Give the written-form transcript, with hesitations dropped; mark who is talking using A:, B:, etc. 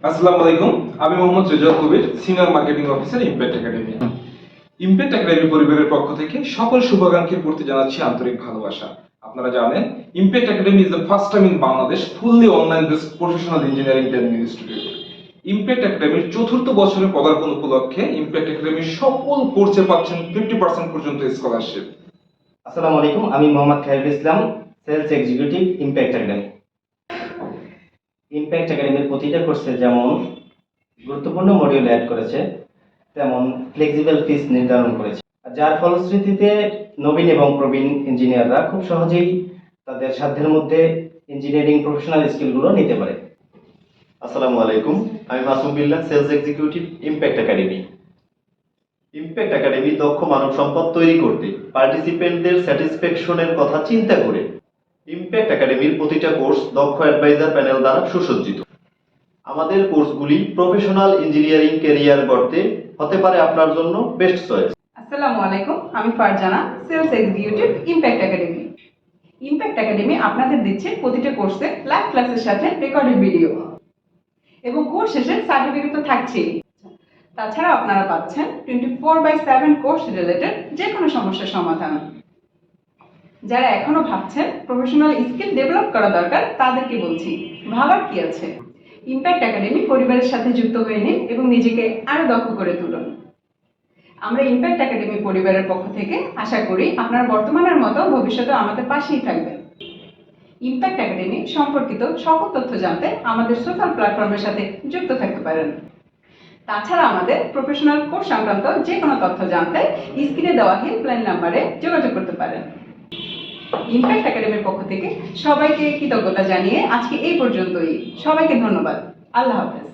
A: আসসালামু আলাইকুম, আমি Mohammad Rezaul Kabir, senior marketing officer, impact academy. Impact academy পরিবারের পক্ষ থেকে সকল শুভাকাঙ্ক্ষীর প্রতি জানাচ্ছি আন্তরিক ভালোবাসা। আপনারা জানেন, impact academy is the first time in Bangladesh fully online based professional engineering training institute. Impact একাডেমির চতুর্থ বছরে পদার্পণ উপলক্ষে ইমপ্যাক্ট একাডেমির সকল কোর্সে পাচ্ছেন 50% পর্যন্ত স্কলারশিপ।
B: আসসালামু আলাইকুম, আমি Mohammad Khairul Islam, sales executive, impact academy. Impact একাডেমির প্রতিটা কোর্সে যেমন গুরুত্বপূর্ণ মডিউল অ্যাড করেছে, তেমন ফ্লেক্সিবল ফিস নির্ধারণ করেছে, যার ফলশ্রুতিতে নবীন এবং প্রবীণ ইঞ্জিনিয়াররা খুব সহজেই তাদের সাধ্যের মধ্যে ইঞ্জিনিয়ারিং প্রফেশনাল স্কিলগুলো নিতে পারে।
C: আসসালামু আলাইকুম, আমি Masum Billah, sales executive, impact academy. Impact academy দক্ষ মানব সম্পদ তৈরি করতে পার্টিসিপেন্টদের স্যাটিসফ্যাকশনের কথা চিন্তা করে ইমপ্যাক্ট একাডেমির প্রতিটা কোর্স দক্ষ অ্যাডভাইজার প্যানেল দ্বারা সুসজ্জিত। আমাদের কোর্সগুলি প্রফেশনাল ইঞ্জিনিয়ারিং ক্যারিয়ার গড়তে হতে পারে আপনার জন্য বেস্ট চয়েস।
D: আসসালামু আলাইকুম, আমি Farzana, sales executive, impact academy. Impact Academy আপনাদের দিচ্ছে প্রতিটা কোর্সে লাইভ ক্লাসের সাথে রেকর্ডেড ভিডিও এবং কোর্স শেষে সার্টিফিকেট তো থাকছেই। তাছাড়া আপনারা পাচ্ছেন 24/7 কোর্স রিলেটেড যে কোনো সমস্যার সমাধান। যারা এখনো ভাবছেন প্রফেশনাল স্কিল ডেভেলপ করা দরকার, তাদেরকে বলছি, ভাবার কি আছে। ইমপ্যাক্ট একাডেমি পরিবারের সাথে যুক্ত হয়ে নিন এবং নিজেকে আরো দক্ষ করে তুলুন। আমরা ইমপ্যাক্ট একাডেমি পরিবারের পক্ষ থেকে আশা করি আপনারা বর্তমানের মতো ভবিষ্যতে আমাদের পাশেই থাকবেন। ইমপ্যাক্ট একাডেমি সম্পর্কিত সকল তথ্য জানতে আমাদের সোশ্যাল প্ল্যাটফর্মের সাথে যুক্ত থাকতে পারেন। তাছাড়া আমাদের প্রফেশনাল কোর্স সংক্রান্ত যে কোনো তথ্য জানতে স্ক্রিনে দেওয়া হেল্পলাইন নাম্বারে যোগাযোগ করতে পারেন। ইমপ্যাক্ট একাডেমির পক্ষ থেকে সবাইকে কৃতজ্ঞতা জানিয়ে আজকে এই পর্যন্তই। সবাইকে ধন্যবাদ। আল্লাহ হাফেজ।